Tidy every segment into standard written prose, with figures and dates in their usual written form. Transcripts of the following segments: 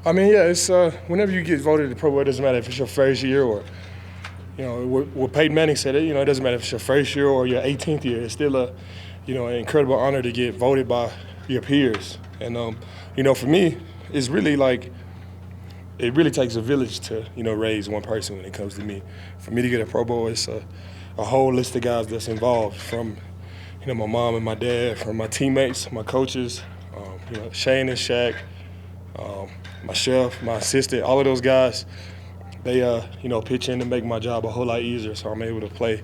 I mean, yeah, it's whenever you get voted to Pro Bowl, it doesn't matter if it's your first year or, what Peyton Manning said, it doesn't matter if it's your first year or your 18th year. It's still an incredible honor to get voted by your peers. And, for me, it's really like it really takes a village to, raise one person when it comes to me. For me to get a Pro Bowl, it's a whole list of guys that's involved from, my mom and my dad, from my teammates, my coaches, Shane and Shaq, my chef, my assistant, all of those guys, they, pitch in to make my job a whole lot easier so I'm able to play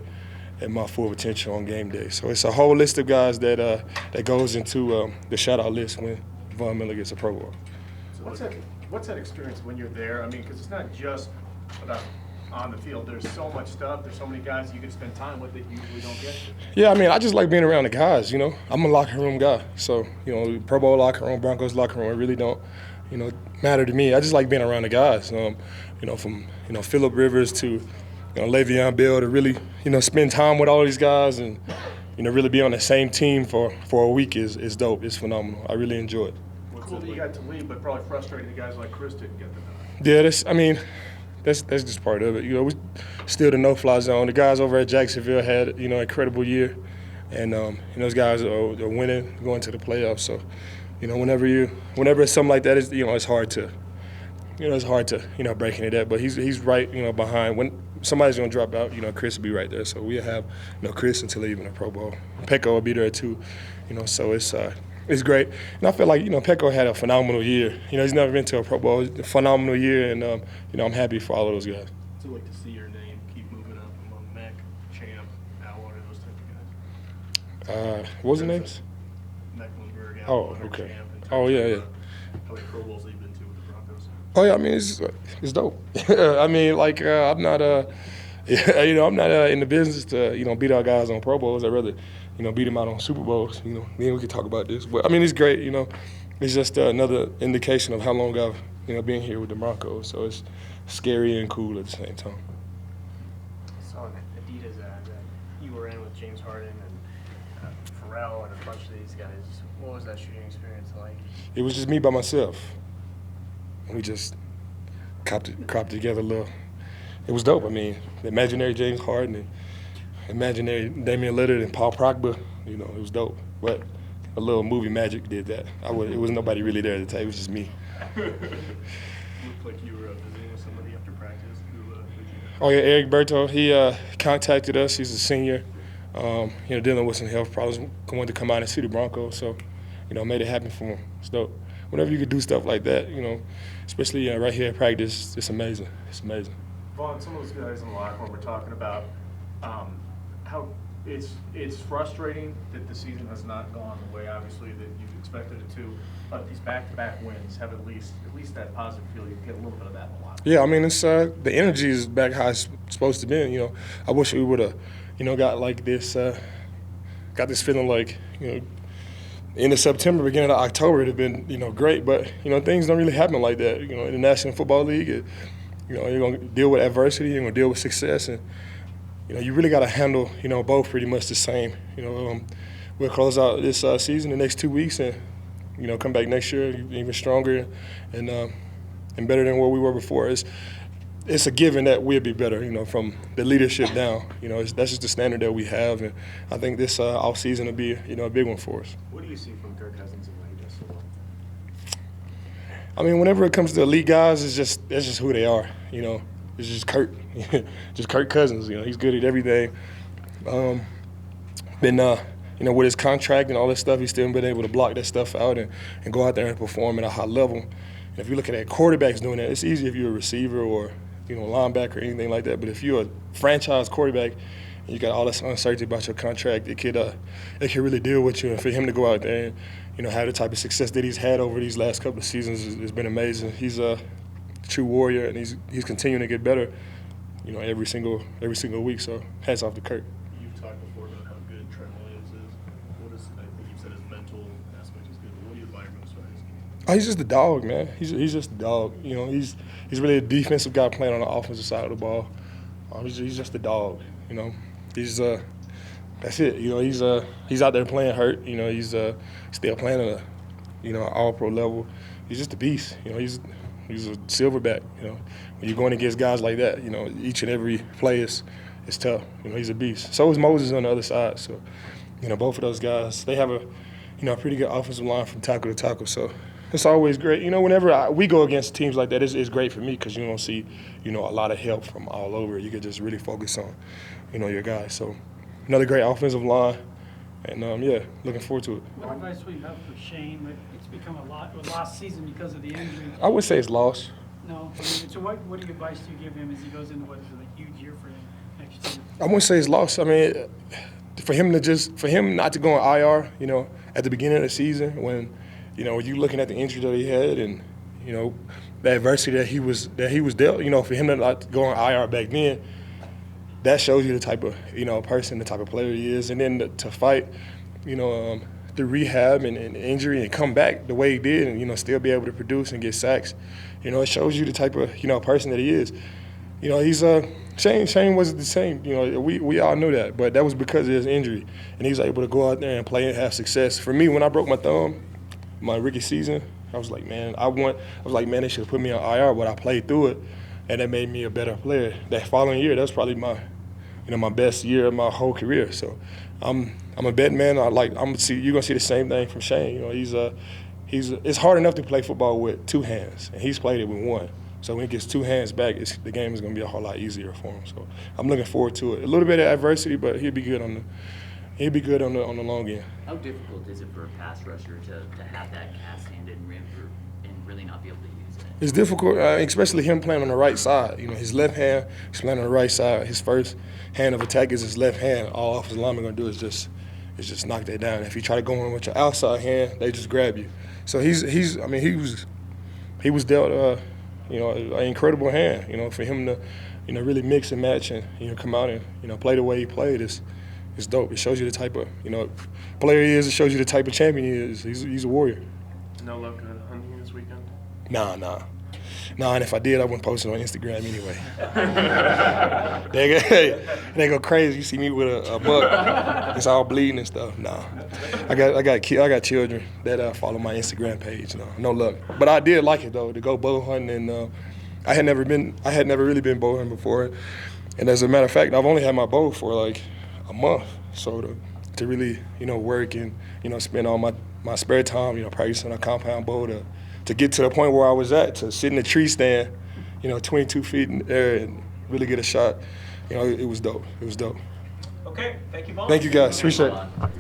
at my full potential on game day. So it's a whole list of guys that goes into the shout-out list when Von Miller gets a Pro Bowl. So what's that experience when you're there? I mean, because it's not just about on the field. There's so much stuff. There's so many guys you can spend time with that you usually don't get to. Yeah, I mean, I just like being around the guys, I'm a locker room guy. So, Pro Bowl locker room, Broncos locker room, it really don't, matter to me. I just like being around the guys, from, Phillip Rivers to, Le'Veon Bell to really, spend time with all these guys and, really be on the same team for a week is dope. It's phenomenal. I really enjoy it. Cool that you got to leave, but probably frustrating the guys like Chris didn't get the nod. Yeah, that's just part of it. We still the no-fly zone. The guys over at Jacksonville had, an incredible year. And those guys are winning, going to the playoffs. So, whenever it's something like that, it's hard to, breaking it up. But he's right, behind. When somebody's going to drop out, Chris will be right there. So we'll have, Chris until even a Pro Bowl. Pecco will be there too, so it's great. And I feel like, Pecco had a phenomenal year. He's never been to a Pro Bowl. A phenomenal year, and, I'm happy for all of those guys. What's it like to see your name keep moving up among Mac, Champ, Alwater, those type of guys? What was the names? Mecklenburg, Oh, Alwater, okay. Champ. Oh, yeah. How many Pro Bowls have you been to with the Broncos? Oh, yeah, I mean, it's dope. I mean, like, I'm not, I'm not in the business to, beat our guys on Pro Bowls. I'd rather, beat them out on Super Bowls. Then we could talk about this. But, I mean, it's great, It's just another indication of how long I've, been here with the Broncos. So it's scary and cool at the same time. I saw an Adidas ad that you were in with James Harden and Pharrell and a bunch of these guys. What was that shooting experience like? It was just me by myself. We just cropped together a little. It was dope. I mean, the imaginary James Harden and imaginary Damian Lillard and Paul Pogba, it was dope. But a little movie magic did that. It was nobody really there at the time. It was just me. Looked like you were visiting with somebody after practice. Who did you know? Oh, yeah, Eric Berto. He contacted us. He's a senior, dealing with some health problems. Wanted to come out and see the Broncos. So, made it happen for him. It's dope. Whenever you could do stuff like that, especially right here at practice, it's amazing. It's amazing. Vaughn, some of those guys in the locker room were talking about how it's frustrating that the season has not gone the way, obviously, that you expected it to. But these back-to-back wins have at least that positive feeling. You get a little bit of that in the locker room. Yeah, I mean, it's the energy is back how it's supposed to be. I wish we would have, got like this, got this feeling like, end of September, beginning of October, it'd have been, great. But, things don't really happen like that. In the National Football League, you're going to deal with adversity, you're going to deal with success, and, you really got to handle, both pretty much the same. We'll close out this season the next 2 weeks and, come back next year even stronger and better than where we were before. It's a given that we'll be better, from the leadership down. That's just the standard that we have, and I think this offseason will be, a big one for us. What do you see from Kirk Cousins and why he does so well? I mean, whenever it comes to elite guys, that's just who they are. It's just Kirk, just Kirk Cousins. He's good at everything. With his contract and all this stuff, he's still been able to block that stuff out and go out there and perform at a high level. And if you look at quarterbacks doing that, it's easy if you're a receiver or linebacker or anything like that. But if you're a franchise quarterback and you got all this uncertainty about your contract, it could really deal with you. And for him to go out there and have the type of success that he's had over these last couple of seasons has been amazing. He's a true warrior, and he's continuing to get better, every single week. So hats off to Kirk. You've talked before about how good Trent Williams is. I think you said his mental aspect is good. What do you admire most about his game? Oh, he's just a dog, man. He's just a dog. He's really a defensive guy playing on the offensive side of the ball. He's just a dog. He's that's it. He's out there playing hurt. He's still playing at a all-pro level. He's just a beast. He's He's a silverback. You know, when you're going against guys like that, you know, each and every play is tough. You know, he's a beast. So is Moses on the other side. So, you know, both of those guys, they have a pretty good offensive line from tackle to tackle. So it's always great. You know, whenever we go against teams like that, it's great for me because you don't see, you know, a lot of help from all over. You can just really focus on, you know, your guys. So another great offensive line. And, yeah, looking forward to it. What advice would you have for Shane? It's become a lost season because of the injury. I would say it's lost. No. I mean, so what advice do you give him as he goes into what is a huge year for him next year? I wouldn't say it's lost. I mean, for him not to go on IR, you know, at the beginning of the season when, you know, you looking at the injury that he had and, you know, the adversity that he was dealt, you know, for him to not go on IR back then, that shows you the type of, you know, person, the type of player he is. And then to fight, you know, the rehab and injury and come back the way he did and, you know, still be able to produce and get sacks, you know, it shows you the type of, you know, person that he is. You know, he's Shane wasn't the same. You know, we all knew that, but that was because of his injury. And he was able to go out there and play and have success. For me, when I broke my thumb, my rookie season, I was like, man, they should have put me on IR, but I played through it, and that made me a better player. That following year, that was probably my best year of my whole career. So I'm a bet man. You're gonna see the same thing from Shane. You know, it's hard enough to play football with two hands, and he's played it with one. So when he gets two hands back, the game is gonna be a whole lot easier for him. So I'm looking forward to it. A little bit of adversity, but he'll be good on the long end. How difficult is it for a pass rusher to have that cast hand and really not be able to use it? It's difficult, especially him playing on the right side. You know, his left hand, he's playing on the right side. His first hand of attack is his left hand. All offensive lineman gonna do is just knock that down. If you try to go in with your outside hand, they just grab you. So he was dealt you know, an incredible hand. You know, for him to, you know, really mix and match and, you know, come out and, you know, play the way he played is dope. It shows you the type of, you know, player he is. It shows you the type of champion he is. He's a warrior. No luck hunting this weekend? Nah. And if I did, I wouldn't post it on Instagram anyway. they go crazy. You see me with a buck, it's all bleeding and stuff. Nah, I got children that follow my Instagram page. No luck. But I did like it though, to go bow hunting, and I had never really been bow hunting before. And as a matter of fact, I've only had my bow for like a month. So to really, you know, work and, you know, spend all my spare time, you know, practicing a compound bow to get to the point where I was at, to sit in a tree stand, you know, 22 feet in the air and really get a shot. You know, it was dope. It was dope. Okay, thank you both. Thank you guys. Appreciate it.